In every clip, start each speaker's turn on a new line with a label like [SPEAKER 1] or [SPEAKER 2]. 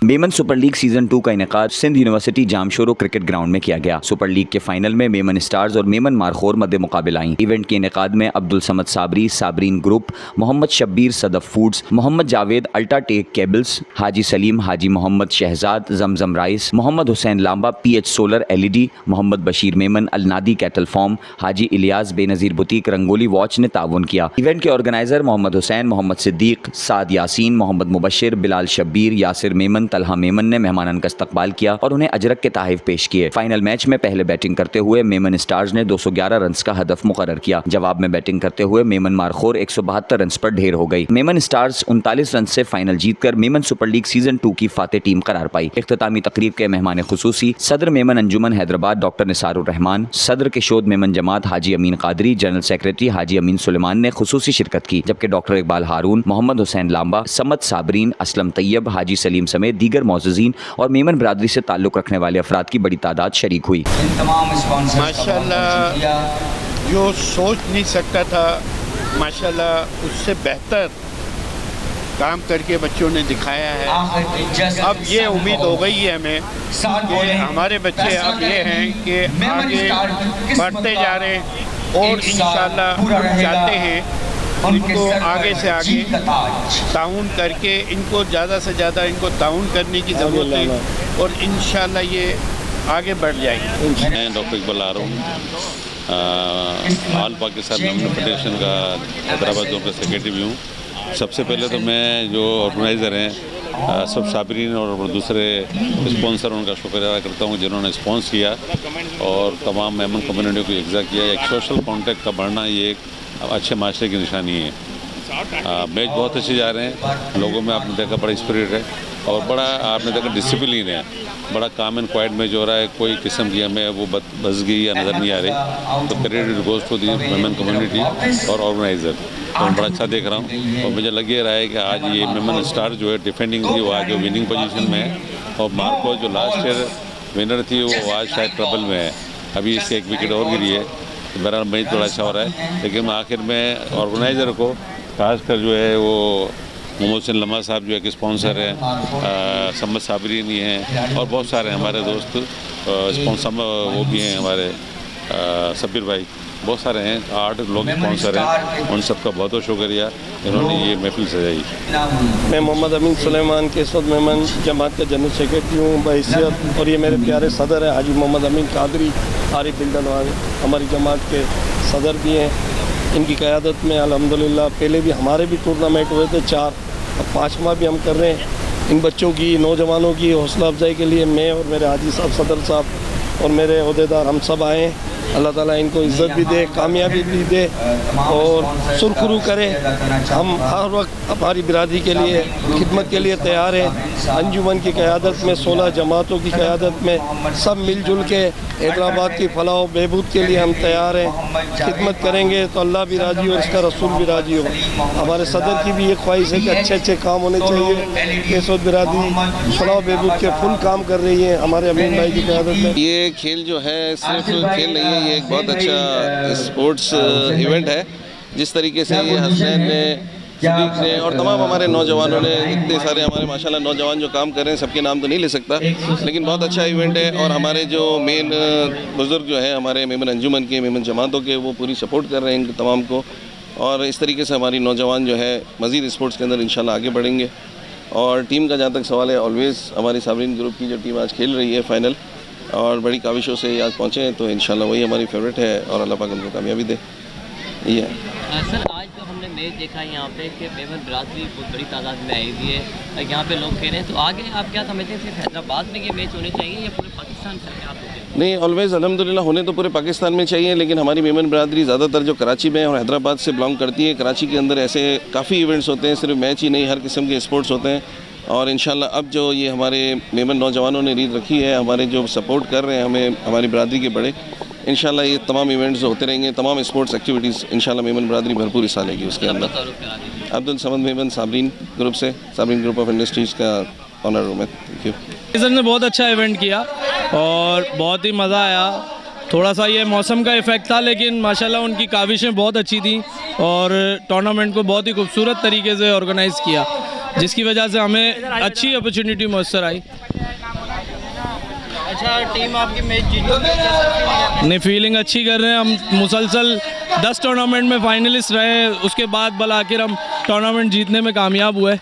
[SPEAKER 1] Memon super league season 2 का इनेकाद Sindh university Jamshoro cricket ground में किया गया। सुपर लीग के फाइनल में मेमन स्टार्स और मेमन मारखोर मध्य मुकाबला आई। इवेंट के इनेकाद में Abdul Samad Sabri, Sabreen group, Mohammad Shabbir Sadaf foods, Mohammad Javed UltraTech cables, Haji Salim Haji Mohammad Shahzad Zamzam rice, Mohammad Hussain Lamba PH solar LED, Mohammad Bashir Memon Alnadi cattle farm, Haji Ilyas Benazir boutique Rangoli watch ने ताउन किया। इवेंट के ऑर्गेनाइजर मोहम्मद हुसैन, मोहम्मद सिद्दीक, साद यासीन, मोहम्मद मुबशिर, बिलाल शब्बीर, यासिर मेमन, तलहा मेमन ने मेहमानन का इस्तकबाल किया और उन्हें अजरक के तोहफ़े पेश किए। फाइनल मैच में पहले बैटिंग करते हुए मेमन स्टार्स ने 211 रन का हदफ मुकर्रर किया। जवाब में बैटिंग करते हुए मेमन मारखोर 172 रन पर ढेर हो गई। मेमन स्टार्स 39 रन से फाइनल जीतकर मेमन सुपर लीग सीजन 2 की फाते टीम करार पाई। इख्तितामी तकरीब के मेहमान खुसूसी सदर मेमन अंजुमन हैदराबाद डॉक्टर निसारुर रहमान, सदर केशोद मेमन जमात हाजी अमीन कादरी, जनरल सेक्रेटरी हाजी अमीन सुलेमान ने खुसूसी शिरकत की, जबकि डॉक्टर इकबाल हारून, मोहम्मद हुसैन लांबा, समद साबरीन, असलम तैयब, हाजी सलीम समेत दीगर मौजूदीन और मेमन बरादरी से ताल्लुक़ रखने वाले अफराद की बड़ी तादाद शरीक हुई।
[SPEAKER 2] माशाल्लाह जो सोच नहीं सकता था, माशाल्लाह उससे बेहतर काम करके बच्चों ने दिखाया है। अब ये उम्मीद हो गई है हमें कि हमारे बच्चे अब ये हैं कि आगे बढ़ते जा रहे हैं और इंशाल्लाह चाहते हैं इनको आगे से आगे ताउन करके इनको ज़्यादा से ज़्यादा इनको ताउन करने की ज़रूरत है और इंशाल्लाह ये आगे बढ़ जाएगी।
[SPEAKER 3] मैं डॉक्टर इकबाल हारून ऑल पाकिस्तान मेमन फेडरेशन का हैदराबाद जोन का सेक्रेटरी भी हूँ। सबसे पहले तो मैं जो ऑर्गेनाइज़र हैं सब साबरीन और दूसरे स्पॉन्सर उनका शुक्रिया अदा करता हूँ जिन्होंने स्पॉन्स किया और तमाम मेमन कम्युनिटी को इकट्ठा किया। एक सोशल कॉन्टेक्ट का बढ़ना ये एक अच्छे माशरे की निशानी है। मैच बहुत अच्छे जा रहे हैं, लोगों में आपने देखा बड़ा स्पिरिट है और बड़ा आपने देखा डिसिप्लिन है। बड़ा काम एंड क्वाइट मैच हो रहा है, कोई किस्म की हमें वो बसगी या नज़र नहीं आ रही। तो credit goes to the Memon community और ऑर्गेनाइज़र, तो मैं बड़ा अच्छा देख रहा हूँ और मुझे लग ये रहा है कि आज ये मेमन स्टार जो है डिफेंडिंग थी वो आज विनिंग पोजीशन में है और मार्को जो लास्ट ईयर विनर थी वो आज शायद ट्रबल में है। अभी इससे एक विकेट और गिरी है, तो बहरहाल मैच थोड़ा अच्छा हो रहा है। लेकिन आखिर में ऑर्गेनाइज़र को खासकर जो है वो मोहम्मद हुसैन लम्हा साहब जो है कि स्पॉन्सर है, समद साबरीन ही हैं और बहुत सारे हमारे दोस्त स्पॉन्सर वो भी हैं, हमारे सब्बीर भाई बहुत सारे हैं, 8 लोग स्पॉन्सर हैं। उन सबका बहुत बहुत शुक्रिया जिन्होंने ये महफिल सजाई।
[SPEAKER 4] मैं मोहम्मद अमीन सुलेमान केशोद मेमन जमात का जनरल सेक्रेटरी हूँ बहैसियत, और ये मेरे प्यारे सदर है हाजी मोहम्मद अमीन कादरी आरिफ बिल्डनवाज, हमारी जमात के सदर भी हैं। इनकी क़यादत में अल्हम्दुलिल्लाह पहले भी हमारे भी टूर्नामेंट हुए थे 4, अब 5वां भी हम कर रहे हैं। इन बच्चों की नौजवानों की हौसला अफजाई के लिए मैं और मेरे हाजी साहब सदर साहब और मेरे अहदेदार हम सब आए हैं। अल्लाह ताला इनको इज़्ज़त भी दे, कामयाबी भी दे और सुरखरू करे। हम हर वक्त हमारी बिरादरी के लिए खिदमत के लिए तैयार हैं। अंजुमन की क़यादत में 16 जमातों की क़यादत में सब मिलजुल के हैदराबाद की फलाह व बहबूद के लिए हम तैयार हैं। खिदमत करेंगे तो अल्लाह भी राज़ी हो, इसका रसूल भी राज़ी हो। हमारे सदर की भी ये ख्वाहिश है कि अच्छे अच्छे काम होने चाहिए। केशोद बिरादरी फलाह व बहबूद के फुल काम कर रही है हमारे अमीन भाई की क़यादत में।
[SPEAKER 5] ये खेल जो है सिर्फ खेल नहीं है, ये एक बहुत अच्छा स्पोर्ट्स इवेंट है। जिस तरीके से ये हसनैन ने, सिद्दीक ने और तमाम हमारे नौजवानों ने, इतने सारे हमारे माशाल्लाह नौजवान जो काम कर रहे हैं, सबके नाम तो नहीं ले सकता, लेकिन बहुत अच्छा इवेंट है। और हमारे जो मेन बुज़ुर्ग जो हैं हमारे मेमन अंजुमन के, मेमन जमातों के, वो पूरी सपोर्ट कर रहे हैं इन तमाम को। और इस तरीके से हमारी नौजवान जो है मज़ीद स्पोर्ट्स के अंदर इंशाल्लाह आगे बढ़ेंगे। और टीम का जहाँ तक सवाल है, ऑलवेज़ हमारी साबरीन ग्रुप की जो टीम आज खेल रही है फाइनल और बड़ी काविशों से आज पहुँचे हैं, तो इंशाल्लाह वही हमारी फेवरेट है और अल्लाह पाक उनको कामयाबी दे। ये है
[SPEAKER 6] सर, आज जो हमने मैच देखा है यहाँ पे कि मेमन बरादरी बहुत बड़ी तादाद में आई हुई है, यहाँ पे लोग कह रहे हैं, तो आगे आप क्या समझते हैं, सिर्फ हैदराबाद में ये मैच होने चाहिए या पूरे पाकिस्तान से आप होते हैं?
[SPEAKER 5] नहीं, ऑलवेज़ अल्हम्दुलिल्लाह होने तो पूरे पाकिस्तान में चाहिए, लेकिन हमारी मेमन बरादरी ज़्यादातर जो कराची में और हैदराबाद से बिलोंग करती है। कराची के अंदर ऐसे काफ़ी इवेंट्स होते हैं, सिर्फ मैच ही नहीं, हर किस्म के स्पोर्ट्स होते हैं। और इंशाल्लाह अब जो ये हमारे मेमन नौजवानों ने रीत रखी है, हमारे जो सपोर्ट कर रहे हैं हमें, हमारी बरादरी के बड़े, इंशाल्लाह ये तमाम इवेंट्स होते रहेंगे, तमाम स्पोर्ट्स एक्टिविटीज़ इंशाल्लाह मेमन बरादरी भरपूर हिस्सा लेगी उसके अंदर। अब्दुल समद मेमन साबरीन ग्रुप से, साबरीन ग्रुप ऑफ इंडस्ट्रीज़ का ऑनर हूँ मैं। Thank you.
[SPEAKER 7] सीजन ने बहुत अच्छा इवेंट किया और बहुत ही मज़ा आया। थोड़ा सा ये मौसम का इफ़ेक्ट था, लेकिन माशाल्लाह उनकी काविशें बहुत अच्छी थी और टूर्नामेंट को बहुत ही खूबसूरत तरीके से ऑर्गेनाइज़ किया। जिसकी वजह से हमें अच्छी अपॉर्चुनिटी मुयसर आई।
[SPEAKER 6] अच्छा, टीम आपकी मैच जीती
[SPEAKER 7] नहीं, फीलिंग अच्छी कर रहे हैं हम। मुसलसल 10 टूर्नामेंट में फाइनलिस्ट रहे, उसके बाद बल आखिर हम टूर्नामेंट जीतने में कामयाब हुए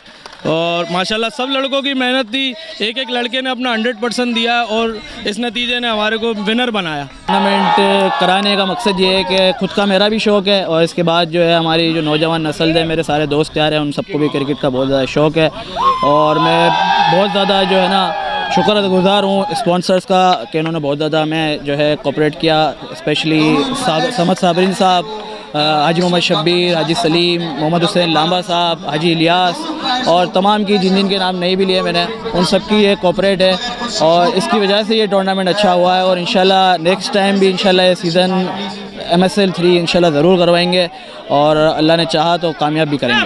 [SPEAKER 7] और माशाल्लाह सब लड़कों की मेहनत थी। एक एक लड़के ने अपना 100% दिया और इस नतीजे ने हमारे को विनर बनाया।
[SPEAKER 8] टूर्नामेंट कराने का मकसद ये है कि खुद का मेरा भी शौक़ है और इसके बाद जो है हमारी जो नौजवान नस्ल है, मेरे सारे दोस्त यार हैं, उन सबको भी क्रिकेट का बहुत ज़्यादा शौक़ है और मैं बहुत ज़्यादा जो है ना शुक्रगुज़ार हूँ स्पॉन्सर्स का कि उन्होंने बहुत ज़्यादा हमें जो है कोऑपरेट किया। स्पेशली समद साबरीन साहब, हाजी मोहम्मद शब्बीर, हाजी सलीम, मोहम्मद हुसैन लांबा साहब, हाजी इलियास और तमाम की जिन के नाम नहीं भी लिए मैंने, उन सब की ये कोऑपरेट है और इसकी वजह से ये टूर्नामेंट अच्छा हुआ है और इंशाल्लाह नेक्स्ट टाइम भी इंशाल्लाह ये सीज़न MSL 3 इंशाल्लाह ज़रूर करवाएंगे और अल्लाह ने चाहा तो कामयाब भी करेंगे।